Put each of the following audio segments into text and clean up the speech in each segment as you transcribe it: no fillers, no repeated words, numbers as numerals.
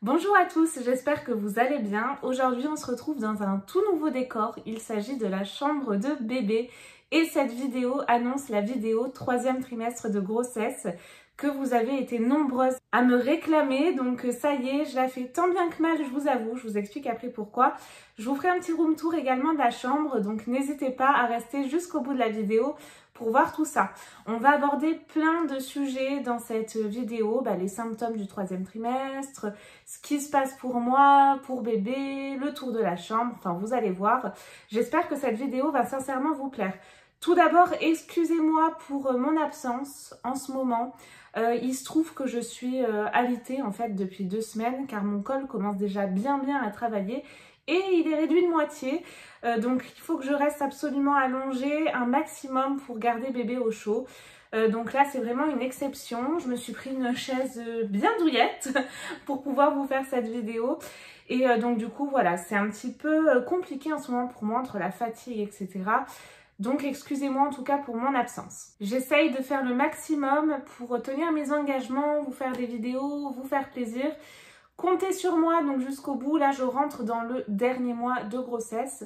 Bonjour à tous, j'espère que vous allez bien. Aujourd'hui, on se retrouve dans un tout nouveau décor. Il s'agit de la chambre de bébé et cette vidéo annonce la vidéo 3e trimestre de grossesse que vous avez été nombreuses à me réclamer. Donc ça y est, je la fais tant bien que mal, je vous avoue. Je vous explique après pourquoi. Je vous ferai un petit room tour également de la chambre, donc n'hésitez pas à rester jusqu'au bout de la vidéo pour voir tout ça. On va aborder plein de sujets dans cette vidéo, les symptômes du 3e trimestre, ce qui se passe pour moi, pour bébé, le tour de la chambre, enfin vous allez voir. J'espère que cette vidéo va sincèrement vous plaire. Tout d'abord, excusez-moi pour mon absence en ce moment. Il se trouve que je suis alitée en fait depuis 2 semaines car mon col commence déjà bien à travailler et il est réduit de moitié. Donc il faut que je reste absolument allongée un maximum pour garder bébé au chaud. Donc là c'est vraiment une exception. Je me suis pris une chaise bien douillette pour pouvoir vous faire cette vidéo. Et donc du coup voilà, c'est un petit peu compliqué en ce moment pour moi entre la fatigue etc. Donc excusez-moi en tout cas pour mon absence. J'essaye de faire le maximum pour tenir mes engagements, vous faire des vidéos, vous faire plaisir. Comptez sur moi donc jusqu'au bout. Là je rentre dans le dernier mois de grossesse.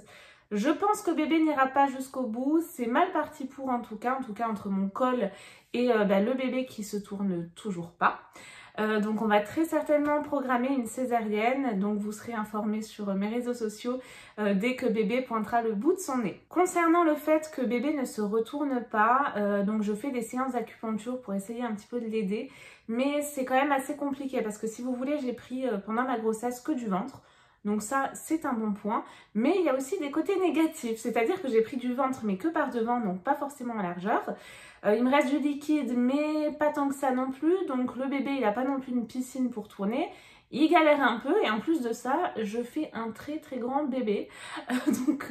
Je pense que bébé n'ira pas jusqu'au bout. C'est mal parti pour en tout cas entre mon col et le bébé qui se tourne toujours pas. Donc on va très certainement programmer une césarienne, donc vous serez informés sur mes réseaux sociaux dès que bébé pointera le bout de son nez. Concernant le fait que bébé ne se retourne pas, donc je fais des séances d'acupuncture pour essayer un petit peu de l'aider, mais c'est quand même assez compliqué parce que si vous voulez j'ai pris pendant ma grossesse que du ventre. Donc ça, c'est un bon point. Mais il y a aussi des côtés négatifs. C'est-à-dire que j'ai pris du ventre, mais que par devant, donc pas forcément en largeur. Il me reste du liquide, mais pas tant que ça non plus. Donc le bébé, il n'a pas non plus une piscine pour tourner. Il galère un peu. Et en plus de ça, je fais un très grand bébé. Donc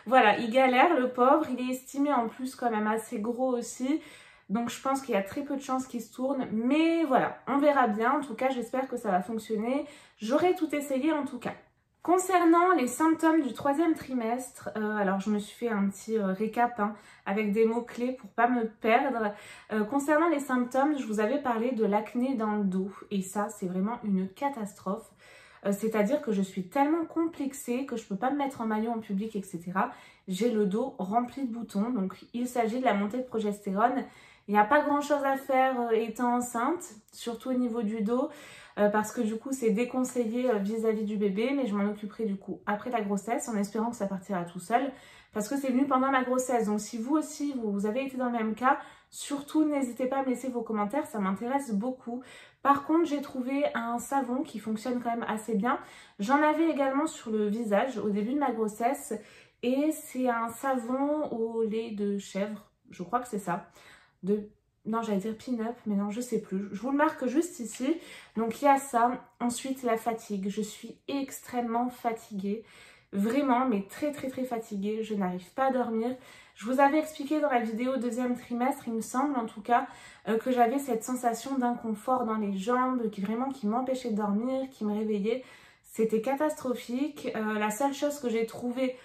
voilà, il galère, le pauvre. Il est estimé en plus quand même assez gros aussi. Donc je pense qu'il y a très peu de chances qu'il se tourne. Mais voilà, on verra bien. En tout cas, j'espère que ça va fonctionner. J'aurai tout essayé en tout cas. Concernant les symptômes du 3e trimestre, alors je me suis fait un petit récap avec des mots-clés pour pas me perdre. Concernant les symptômes, je vous avais parlé de l'acné dans le dos. Et ça, c'est vraiment une catastrophe. C'est-à-dire que je suis tellement complexée que je peux pas me mettre en maillot en public, etc. J'ai le dos rempli de boutons. Donc il s'agit de la montée de progestérone. Il n'y a pas grand chose à faire étant enceinte, surtout au niveau du dos, parce que du coup c'est déconseillé vis-à-vis du bébé, mais je m'en occuperai du coup après la grossesse en espérant que ça partira tout seul, parce que c'est venu pendant ma grossesse. Donc si vous aussi vous avez été dans le même cas, surtout n'hésitez pas à me laisser vos commentaires, ça m'intéresse beaucoup. Par contre j'ai trouvé un savon qui fonctionne quand même assez bien. J'en avais également sur le visage au début de ma grossesse et c'est un savon au lait de chèvre, je crois que c'est ça. Non, j'allais dire pin-up, mais non, je sais plus. Je vous le marque juste ici. Donc, il y a ça. Ensuite, la fatigue. Je suis extrêmement fatiguée. Vraiment, mais très fatiguée. Je n'arrive pas à dormir. Je vous avais expliqué dans la vidéo 2e trimestre, il me semble en tout cas, que j'avais cette sensation d'inconfort dans les jambes, qui m'empêchait de dormir, qui me réveillait. C'était catastrophique. La seule chose que j'ai trouvée...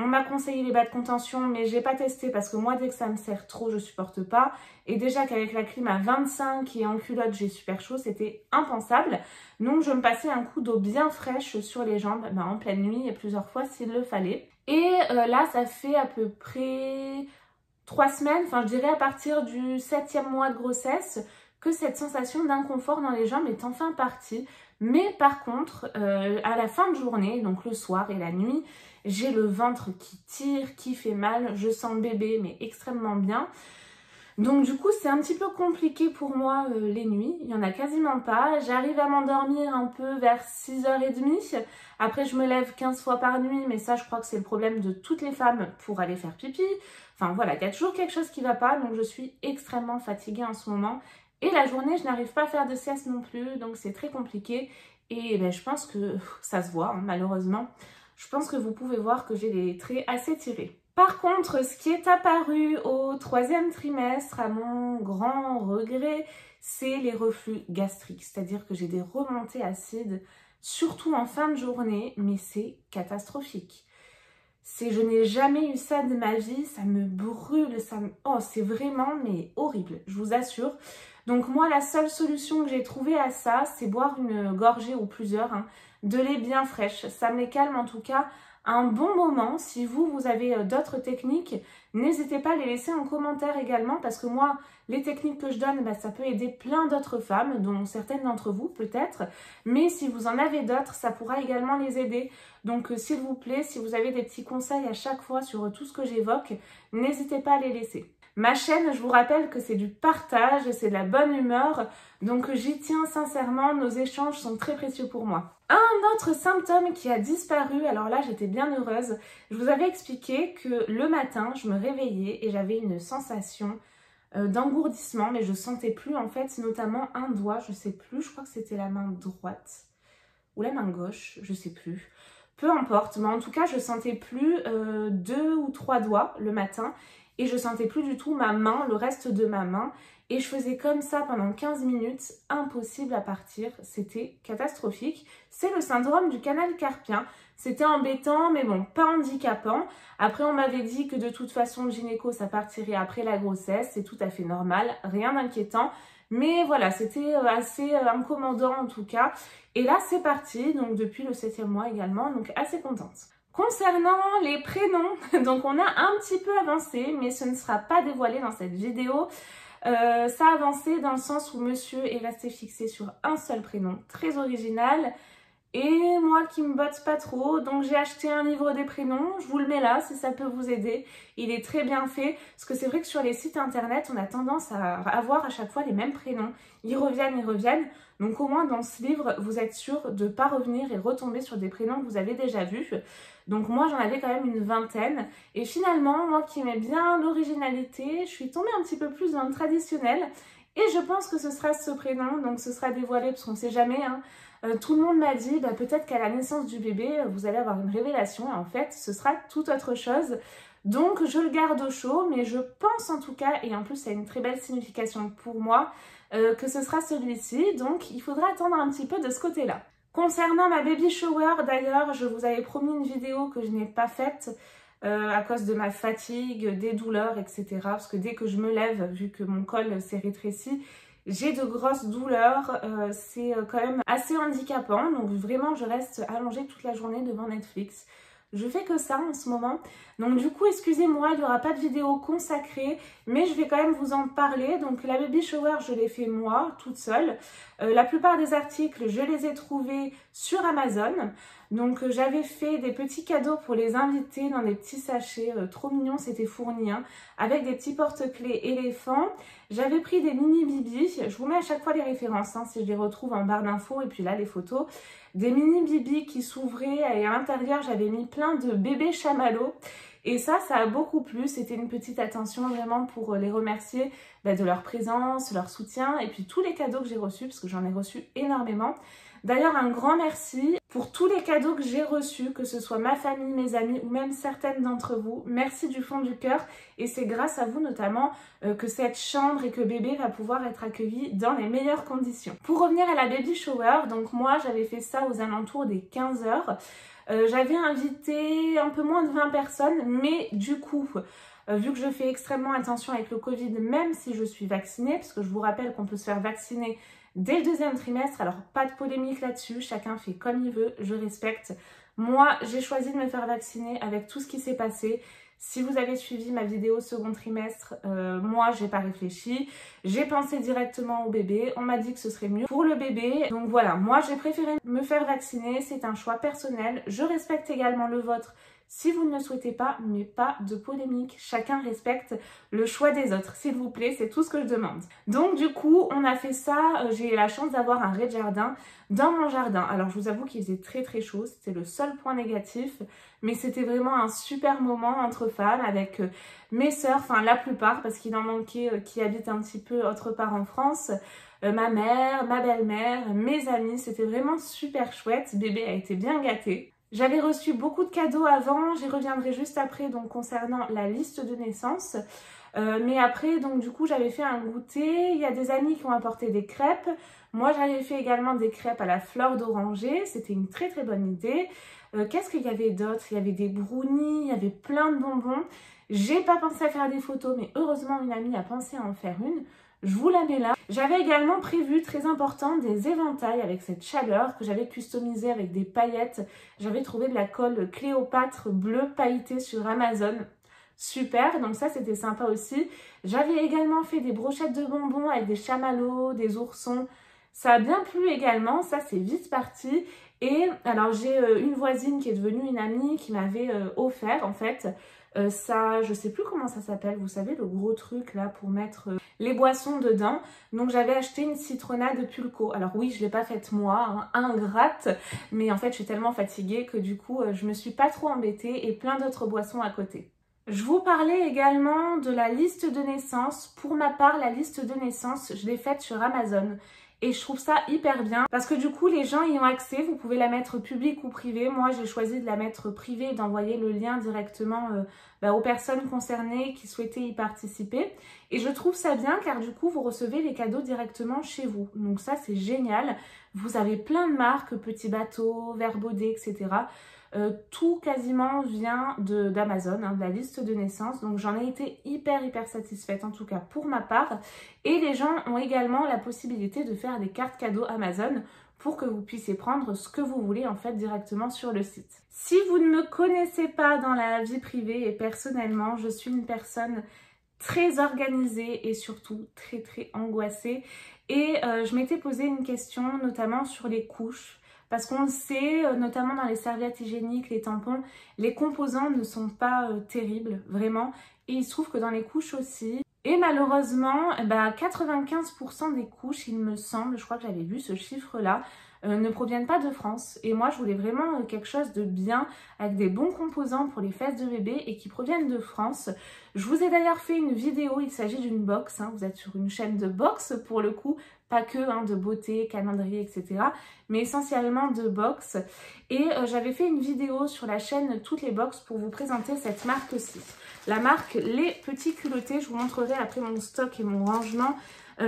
On m'a conseillé les bas de contention, mais j'ai pas testé parce que moi, dès que ça me serre trop, je supporte pas. Et déjà qu'avec la clim à 25 et en culotte, j'ai super chaud, c'était impensable. Donc, je me passais un coup d'eau bien fraîche sur les jambes, en pleine nuit et plusieurs fois s'il le fallait. Et là, ça fait à peu près 3 semaines, enfin je dirais à partir du 7e mois de grossesse, que cette sensation d'inconfort dans les jambes est enfin partie. Mais par contre, à la fin de journée, donc le soir et la nuit, j'ai le ventre qui tire, qui fait mal. Je sens bébé, mais extrêmement bien. Donc du coup, c'est un petit peu compliqué pour moi les nuits. Il n'y en a quasiment pas. J'arrive à m'endormir un peu vers 6h30. Après, je me lève 15 fois par nuit. Mais ça, je crois que c'est le problème de toutes les femmes pour aller faire pipi. Enfin voilà, il y a toujours quelque chose qui ne va pas. Donc je suis extrêmement fatiguée en ce moment. Et la journée, je n'arrive pas à faire de sieste non plus. Donc c'est très compliqué. Et je pense que ça se voit, malheureusement. Je pense que vous pouvez voir que j'ai des traits assez tirés. Par contre, ce qui est apparu au 3e trimestre, à mon grand regret, c'est les reflux gastriques. C'est-à-dire que j'ai des remontées acides, surtout en fin de journée, mais c'est catastrophique. Je n'ai jamais eu ça de ma vie, ça me brûle, oh, c'est vraiment mais horrible, je vous assure. Donc moi, la seule solution que j'ai trouvée à ça, c'est boire une gorgée ou plusieurs de lait bien fraîche. Ça me les calme en tout cas un bon moment. Si vous avez d'autres techniques, n'hésitez pas à les laisser en commentaire également parce que moi, les techniques que je donne, ça peut aider plein d'autres femmes, dont certaines d'entre vous peut-être. Mais si vous en avez d'autres, ça pourra également les aider. Donc s'il vous plaît, si vous avez des petits conseils à chaque fois sur tout ce que j'évoque, n'hésitez pas à les laisser. Ma chaîne, je vous rappelle que c'est du partage, c'est de la bonne humeur, donc j'y tiens sincèrement, nos échanges sont très précieux pour moi. Un autre symptôme qui a disparu, alors là j'étais bien heureuse, je vous avais expliqué que le matin je me réveillais et j'avais une sensation d'engourdissement, mais je sentais plus en fait notamment un doigt, je sais plus, je crois que c'était la main droite ou la main gauche, je sais plus. Peu importe, mais en tout cas je sentais plus 2 ou 3 doigts le matin. Et je sentais plus du tout ma main, le reste de ma main. Et je faisais comme ça pendant 15 minutes, impossible à partir. C'était catastrophique. C'est le syndrome du canal carpien. C'était embêtant, mais bon, pas handicapant. Après, on m'avait dit que de toute façon, le gynéco, ça partirait après la grossesse. C'est tout à fait normal, rien d'inquiétant. Mais voilà, c'était assez incommodant en tout cas. Et là, c'est parti, donc depuis le 7e mois également, donc assez contente. Concernant les prénoms, donc on a un petit peu avancé, mais ce ne sera pas dévoilé dans cette vidéo. Ça a avancé dans le sens où monsieur est resté fixé sur un seul prénom, très original. Et moi qui me botte pas trop, donc j'ai acheté un livre des prénoms, je vous le mets là si ça peut vous aider. Il est très bien fait, parce que c'est vrai que sur les sites internet, on a tendance à avoir à chaque fois les mêmes prénoms. Ils reviennent. Donc au moins dans ce livre, vous êtes sûr de ne pas revenir et retomber sur des prénoms que vous avez déjà vus. Donc moi j'en avais quand même une vingtaine. Et finalement, moi qui aimais bien l'originalité, je suis tombée un petit peu plus dans le traditionnel. Et je pense que ce sera ce prénom, donc ce sera dévoilé parce qu'on ne sait jamais. Tout le monde m'a dit peut-être qu'à la naissance du bébé, vous allez avoir une révélation. En fait, ce sera tout autre chose. Donc, je le garde au chaud, mais je pense en tout cas, et en plus, ça a une très belle signification pour moi, que ce sera celui-ci. Donc, il faudra attendre un petit peu de ce côté-là. Concernant ma baby shower, d'ailleurs, je vous avais promis une vidéo que je n'ai pas faite à cause de ma fatigue, des douleurs, etc. Parce que dès que je me lève, vu que mon col s'est rétréci, j'ai de grosses douleurs, c'est quand même assez handicapant, donc vraiment je reste allongée toute la journée devant Netflix. Je fais que ça en ce moment, donc du coup excusez-moi, il n'y aura pas de vidéo consacrée, mais je vais quand même vous en parler. Donc la baby shower je l'ai fait moi, toute seule. La plupart des articles je les ai trouvés sur Amazon. Donc j'avais fait des petits cadeaux pour les invités dans des petits sachets trop mignons, c'était fourni, avec des petits porte-clés éléphants. J'avais pris des mini bibis, je vous mets à chaque fois les références si je les retrouve en barre d'infos, et puis là les photos. Des mini bibis qui s'ouvraient et à l'intérieur j'avais mis plein de bébés chamallows. Et ça a beaucoup plu, c'était une petite attention vraiment pour les remercier de leur présence, leur soutien et puis tous les cadeaux que j'ai reçus, parce que j'en ai reçu énormément. D'ailleurs, un grand merci pour tous les cadeaux que j'ai reçus, que ce soit ma famille, mes amis ou même certaines d'entre vous. Merci du fond du cœur et c'est grâce à vous notamment que cette chambre et que bébé va pouvoir être accueilli dans les meilleures conditions. Pour revenir à la baby shower, donc moi j'avais fait ça aux alentours des 15 h. J'avais invité un peu moins de 20 personnes, mais du coup, vu que je fais extrêmement attention avec le Covid, même si je suis vaccinée, parce que je vous rappelle qu'on peut se faire vacciner dès le 2e trimestre, alors pas de polémique là-dessus, chacun fait comme il veut, je respecte. Moi, j'ai choisi de me faire vacciner avec tout ce qui s'est passé. Si vous avez suivi ma vidéo second trimestre, moi, j'ai pas réfléchi. J'ai pensé directement au bébé. On m'a dit que ce serait mieux pour le bébé. Donc voilà, moi, j'ai préféré me faire vacciner. C'est un choix personnel. Je respecte également le vôtre si vous ne le souhaitez pas, mais pas de polémique. Chacun respecte le choix des autres, s'il vous plaît, c'est tout ce que je demande. Donc du coup, on a fait ça, j'ai eu la chance d'avoir un rez-de-jardin dans mon jardin. Alors je vous avoue qu'il faisait très très chaud, c'était le seul point négatif, mais c'était vraiment un super moment entre femmes avec mes sœurs, enfin la plupart, parce qu'il en manquait qui habitent un petit peu autre part en France. Ma mère, ma belle-mère, mes amis, c'était vraiment super chouette, bébé a été bien gâté. J'avais reçu beaucoup de cadeaux avant, j'y reviendrai juste après donc concernant la liste de naissance. Mais après donc du coup j'avais fait un goûter, il y a des amis qui ont apporté des crêpes. Moi j'avais fait également des crêpes à la fleur d'oranger, c'était une très très bonne idée. Qu'est-ce qu'il y avait d'autre? Il y avait des brownies, il y avait plein de bonbons. J'ai pas pensé à faire des photos mais heureusement une amie a pensé à en faire une. Je vous la mets là. J'avais également prévu, très important, des éventails avec cette chaleur que j'avais customisé avec des paillettes. J'avais trouvé de la colle Cléopâtre bleu pailletée sur Amazon. Super, donc ça c'était sympa aussi. J'avais également fait des brochettes de bonbons avec des chamallows, des oursons. Ça a bien plu également, ça c'est vite parti. Et alors j'ai une voisine qui est devenue une amie qui m'avait offert en fait ça, je sais plus comment ça s'appelle, vous savez le gros truc là pour mettre les boissons dedans. Donc j'avais acheté une citronnade Pulco. Alors oui, je l'ai pas faite moi, hein, ingrate, mais en fait je suis tellement fatiguée que du coup je me suis pas trop embêtée et plein d'autres boissons à côté. Je vous parlais également de la liste de naissance. Pour ma part, la liste de naissance, je l'ai faite sur Amazon. Et je trouve ça hyper bien parce que du coup, les gens y ont accès. Vous pouvez la mettre publique ou privée. Moi, j'ai choisi de la mettre privée et d'envoyer le lien directement aux personnes concernées qui souhaitaient y participer. Et je trouve ça bien car du coup, vous recevez les cadeaux directement chez vous. Donc ça, c'est génial. Vous avez plein de marques, Petit Bateau, Verbaudet, etc. Tout quasiment vient d'Amazon, de la liste de naissance. Donc j'en ai été hyper satisfaite, en tout cas pour ma part. Et les gens ont également la possibilité de faire des cartes cadeaux Amazon pour que vous puissiez prendre ce que vous voulez en fait directement sur le site. Si vous ne me connaissez pas dans la vie privée et personnellement, je suis une personne très organisée et surtout très angoissée. Et je m'étais posé une question notamment sur les couches. Parce qu'on le sait, notamment dans les serviettes hygiéniques, les tampons, les composants ne sont pas terribles, vraiment. Et il se trouve que dans les couches aussi. Et malheureusement, 95% des couches, il me semble, je crois que j'avais vu ce chiffre-là, ne proviennent pas de France. Et moi, je voulais vraiment quelque chose de bien, avec des bons composants pour les fesses de bébé et qui proviennent de France. Je vous ai d'ailleurs fait une vidéo, il s'agit d'une box, vous êtes sur une chaîne de box pour le coup, pas que de beauté, calendrier, etc. mais essentiellement de box. Et j'avais fait une vidéo sur la chaîne Toutes les box pour vous présenter cette marque-ci. La marque Les Petits Culottés, je vous montrerai après mon stock et mon rangement.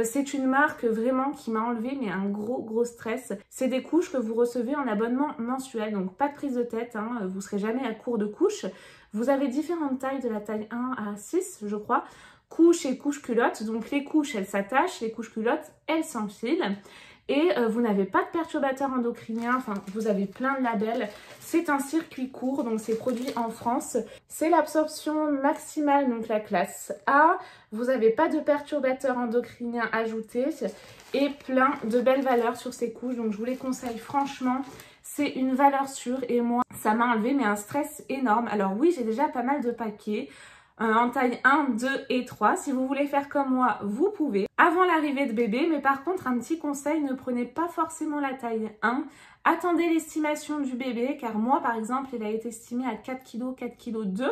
C'est une marque vraiment qui m'a enlevé mais un gros stress. C'est des couches que vous recevez en abonnement mensuel, donc pas de prise de tête, vous serez jamais à court de couches. Vous avez différentes tailles de la taille 1 à 6, je crois. Couches et couches culottes, donc les couches elles s'attachent, les couches culottes elles s'enfilent. Et vous n'avez pas de perturbateurs endocriniens, enfin vous avez plein de labels. C'est un circuit court, donc c'est produit en France. C'est l'absorption maximale, donc la classe A. Vous n'avez pas de perturbateurs endocriniens ajoutés et plein de belles valeurs sur ces couches. Donc je vous les conseille franchement. C'est une valeur sûre et moi ça m'a enlevé mais un stress énorme. Alors oui, j'ai déjà pas mal de paquets. En taille 1, 2 et 3. Si vous voulez faire comme moi, vous pouvez. Avant l'arrivée de bébé, mais par contre, un petit conseil, ne prenez pas forcément la taille 1. Attendez l'estimation du bébé, car moi, par exemple, il a été estimé à 4 kg, 4 kg 2.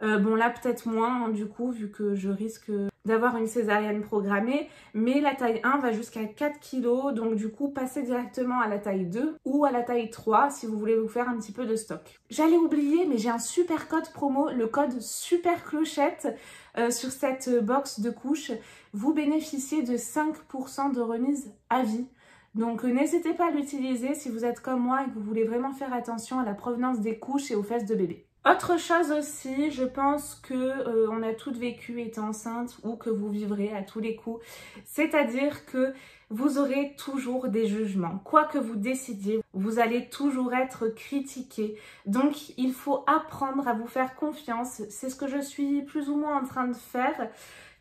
Bon là peut-être moins du coup vu que je risque d'avoir une césarienne programmée, mais la taille 1 va jusqu'à 4 kg, donc du coup passez directement à la taille 2 ou à la taille 3 si vous voulez vous faire un petit peu de stock. J'allais oublier mais j'ai un super code promo, le code super clochette sur cette box de couches. Vous bénéficiez de 5% de remise à vie. Donc n'hésitez pas à l'utiliser si vous êtes comme moi et que vous voulez vraiment faire attention à la provenance des couches et aux fesses de bébé. Autre chose aussi, je pense que on a toutes vécu étant enceinte ou que vous vivrez à tous les coups, c'est-à-dire que vous aurez toujours des jugements. Quoi que vous décidiez, vous allez toujours être critiqué. Donc il faut apprendre à vous faire confiance. C'est ce que je suis plus ou moins en train de faire.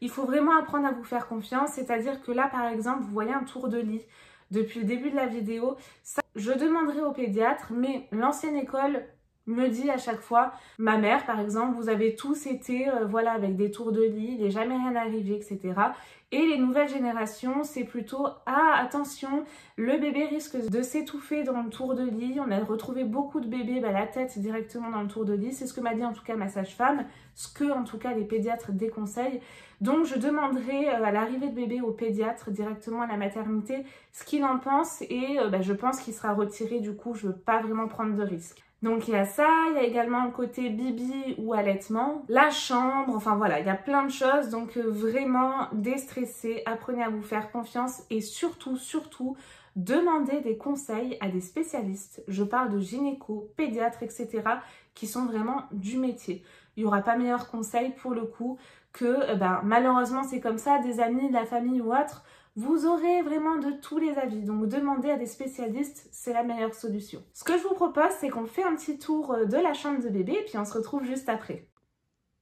Il faut vraiment apprendre à vous faire confiance, c'est-à-dire que là par exemple, vous voyez un tour de lit depuis le début de la vidéo. Ça, je demanderai au pédiatre, mais l'ancienne école me dit à chaque fois, ma mère par exemple, vous avez tous été voilà avec des tours de lit, il n'est jamais rien arrivé, etc. Et les nouvelles générations, c'est plutôt ah attention, le bébé risque de s'étouffer dans le tour de lit. On a retrouvé beaucoup de bébés la tête directement dans le tour de lit, c'est ce que m'a dit en tout cas ma sage-femme, ce que en tout cas les pédiatres déconseillent. Donc je demanderai à l'arrivée de bébé au pédiatre directement à la maternité ce qu'il en pense et je pense qu'il sera retiré, du coup je ne veux pas vraiment prendre de risque. Donc il y a ça, il y a également le côté bibi ou allaitement, la chambre, enfin voilà, il y a plein de choses. Donc vraiment déstressez, apprenez à vous faire confiance et surtout demandez des conseils à des spécialistes. Je parle de gynéco, pédiatres, etc. qui sont vraiment du métier. Il n'y aura pas meilleur conseil pour le coup que, malheureusement c'est comme ça, des amis, de la famille ou autre, vous aurez vraiment de tous les avis. Donc demander à des spécialistes, c'est la meilleure solution. Ce que je vous propose, c'est qu'on fait un petit tour de la chambre de bébé et puis on se retrouve juste après.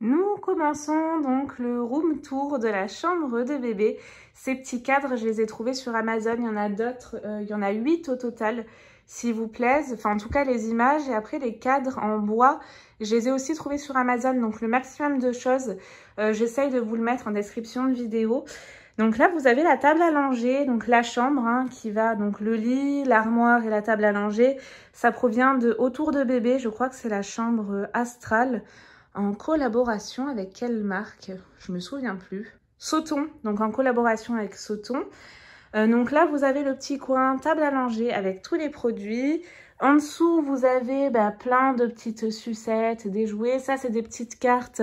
Nous commençons donc le room tour de la chambre de bébé. Ces petits cadres, je les ai trouvés sur Amazon. Il y en a d'autres, il y en a 8 au total, s'il vous plaise. Enfin, en tout cas, les images et après les cadres en bois, je les ai aussi trouvés sur Amazon. Donc, le maximum de choses, j'essaye de vous le mettre en description de vidéo. Donc là, vous avez la table à langer, donc la chambre qui va, donc le lit, l'armoire et la table à langer. Ça provient de Autour de bébé, je crois que c'est la chambre Astral. En collaboration avec quelle marque? Je me souviens plus. Sauton, donc en collaboration avec Sauton. Donc là, vous avez le petit coin table à langer avec tous les produits. En dessous, vous avez plein de petites sucettes, des jouets. Ça, c'est des petites cartes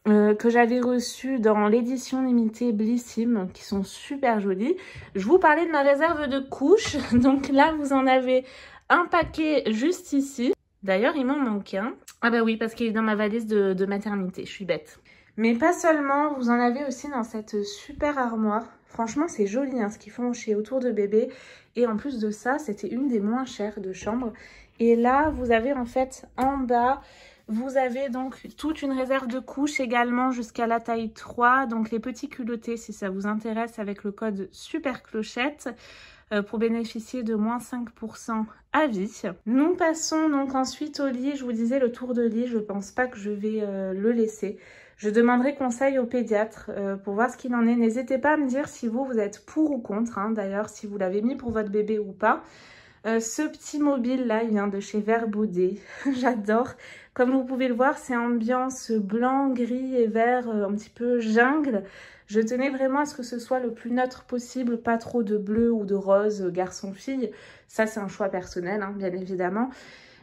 que j'avais reçues dans l'édition limitée Blissim, qui sont super jolies. Je vous parlais de ma réserve de couches. Donc là, vous en avez un paquet juste ici. D'ailleurs, il m'en manque un. Ah bah oui, parce qu'il est dans ma valise de maternité, je suis bête. Mais pas seulement, vous en avez aussi dans cette super armoire. Franchement, c'est joli ce qu'ils font chez Autour de bébé. Et en plus de ça, c'était une des moins chères de chambre. Et là, vous avez en fait en bas, vous avez donc toute une réserve de couches également jusqu'à la taille 3. Donc les petits culottés, si ça vous intéresse, avec le code SUPERCLOCHETTE. Pour bénéficier de moins 5% à vie. Nous passons donc ensuite au lit. Je vous disais le tour de lit, je pense pas que je vais le laisser. Je demanderai conseil au pédiatre pour voir ce qu'il en est. N'hésitez pas à me dire si vous êtes pour ou contre, d'ailleurs, si vous l'avez mis pour votre bébé ou pas. Ce petit mobile là, il vient de chez Verbaudet. J'adore. Comme vous pouvez le voir, c'est ambiance blanc, gris et vert, un petit peu jungle. Je tenais vraiment à ce que ce soit le plus neutre possible, pas trop de bleu ou de rose, garçon-fille. Ça, c'est un choix personnel, bien évidemment.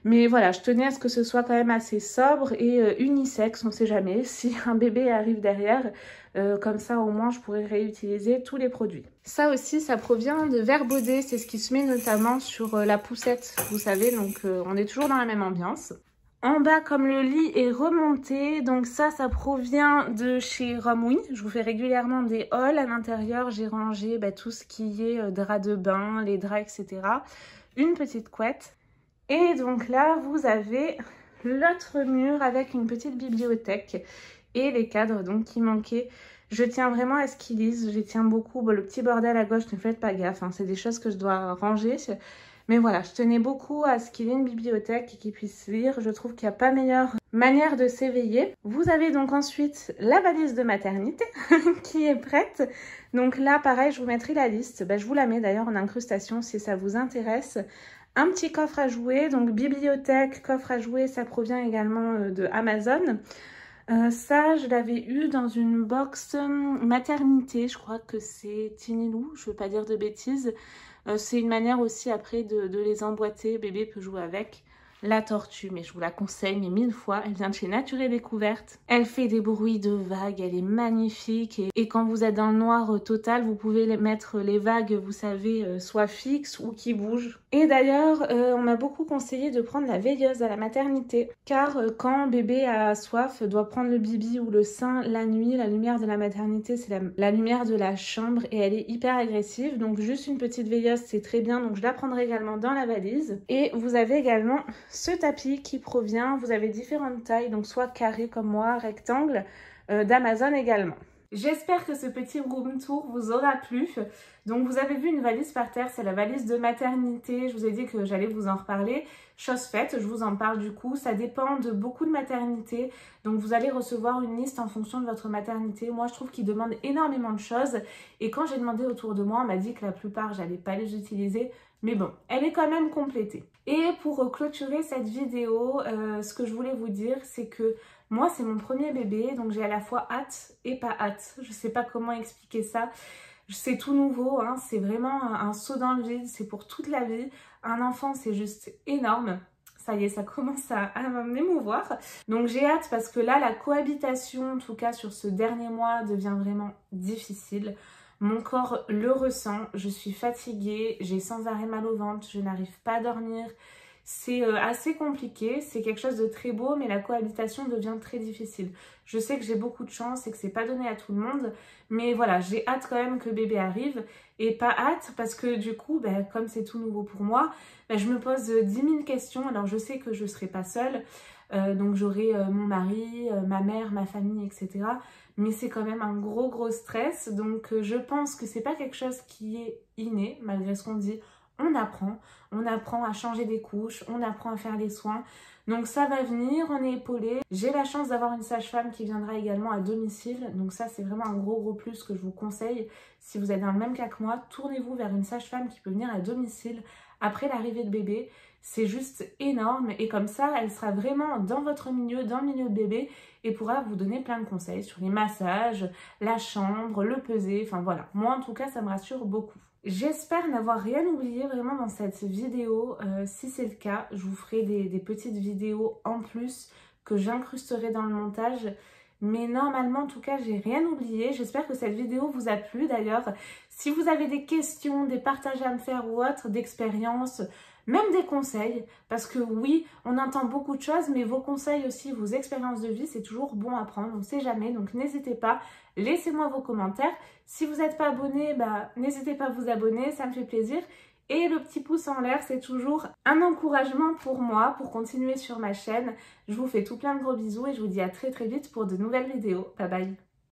Mais voilà, je tenais à ce que ce soit quand même assez sobre et unisexe, on ne sait jamais. Si un bébé arrive derrière, comme ça au moins je pourrais réutiliser tous les produits. Ça aussi, ça provient de Verbaudet, c'est ce qui se met notamment sur la poussette, vous savez, donc on est toujours dans la même ambiance. En bas, comme le lit est remonté, donc ça provient de chez Romwe. Je vous fais régulièrement des hauls. À l'intérieur, j'ai rangé tout ce qui est draps de bain, les draps, etc. Une petite couette. Et donc là, vous avez l'autre mur avec une petite bibliothèque et les cadres donc qui manquaient. Je tiens vraiment à ce qu'ils lisent, je tiens beaucoup. Bon, le petit bordel à gauche, ne faites pas gaffe, c'est des choses que je dois ranger. Mais voilà, je tenais beaucoup à ce qu'il y ait une bibliothèque et qu'il puisse lire. Je trouve qu'il n'y a pas meilleure manière de s'éveiller. Vous avez donc ensuite la valise de maternité qui est prête. Donc là, pareil, je vous mettrai la liste. Je vous la mets d'ailleurs en incrustation si ça vous intéresse. Un petit coffre à jouets, donc bibliothèque, coffre à jouets, ça provient également de Amazon. Ça, je l'avais eu dans une box maternité, je crois que c'est Tinilou, je ne veux pas dire de bêtises. C'est une manière aussi après de les emboîter, bébé peut jouer avec. La tortue, mais je vous la conseille, mais 1000 fois. Elle vient de chez Nature et Découverte. Elle fait des bruits de vagues, elle est magnifique. Et quand vous êtes dans le noir total, vous pouvez mettre les vagues, vous savez, soit fixes ou qui bougent. Et d'ailleurs, on m'a beaucoup conseillé de prendre la veilleuse à la maternité. Car quand bébé a soif, doit prendre le bibi ou le sein la nuit, la lumière de la maternité, c'est la lumière de la chambre et elle est hyper agressive. Donc juste une petite veilleuse, c'est très bien. Donc je la prendrai également dans la valise. Et vous avez également ce tapis qui provient, vous avez différentes tailles, donc soit carré comme moi, rectangle, d'Amazon également. J'espère que ce petit room tour vous aura plu. Donc vous avez vu une valise par terre, c'est la valise de maternité. Je vous ai dit que j'allais vous en reparler. Chose faite, je vous en parle du coup. Ça dépend de beaucoup de maternités. Donc vous allez recevoir une liste en fonction de votre maternité. Moi je trouve qu'ils demandent énormément de choses. Et quand j'ai demandé autour de moi, on m'a dit que la plupart, j'allais pas les utiliser. Mais bon, elle est quand même complétée. Et pour clôturer cette vidéo, ce que je voulais vous dire, c'est que moi, c'est mon premier bébé, donc j'ai à la fois hâte et pas hâte. Je sais pas comment expliquer ça. C'est tout nouveau, c'est vraiment un saut dans le vide, c'est pour toute la vie. Un enfant, c'est juste énorme. Ça y est, ça commence à m'émouvoir. Donc j'ai hâte parce que là, la cohabitation, en tout cas sur ce dernier mois, devient vraiment difficile. Mon corps le ressent, je suis fatiguée, j'ai sans arrêt mal au ventre, je n'arrive pas à dormir. C'est assez compliqué, c'est quelque chose de très beau, mais la cohabitation devient très difficile. Je sais que j'ai beaucoup de chance et que c'est pas donné à tout le monde, mais voilà, j'ai hâte quand même que bébé arrive, et pas hâte parce que du coup, ben, comme c'est tout nouveau pour moi, ben, je me pose 10 000 questions. Alors je sais que je serai pas seule, donc j'aurai mon mari, ma mère, ma famille, etc. Mais c'est quand même un gros stress, donc je pense que c'est pas quelque chose qui est inné, malgré ce qu'on dit. On apprend à changer des couches, on apprend à faire les soins. Donc ça va venir, on est épaulé. J'ai la chance d'avoir une sage-femme qui viendra également à domicile. Donc ça, c'est vraiment un gros plus que je vous conseille. Si vous êtes dans le même cas que moi, tournez-vous vers une sage-femme qui peut venir à domicile après l'arrivée de bébé. C'est juste énorme et comme ça, elle sera vraiment dans votre milieu, dans le milieu de bébé et pourra vous donner plein de conseils sur les massages, la chambre, le peser, enfin voilà. Moi en tout cas, ça me rassure beaucoup. J'espère n'avoir rien oublié vraiment dans cette vidéo. Si c'est le cas, je vous ferai des petites vidéos en plus que j'incrusterai dans le montage. Mais normalement, en tout cas, j'ai rien oublié. J'espère que cette vidéo vous a plu d'ailleurs. Si vous avez des questions, des partages à me faire ou autre, d'expériences, même des conseils, parce que oui, on entend beaucoup de choses, mais vos conseils aussi, vos expériences de vie, c'est toujours bon à prendre, on ne sait jamais, donc n'hésitez pas, laissez-moi vos commentaires. Si vous n'êtes pas abonné, n'hésitez pas à vous abonner, ça me fait plaisir. Et le petit pouce en l'air, c'est toujours un encouragement pour moi, pour continuer sur ma chaîne. Je vous fais tout plein de gros bisous et je vous dis à très vite pour de nouvelles vidéos. Bye bye!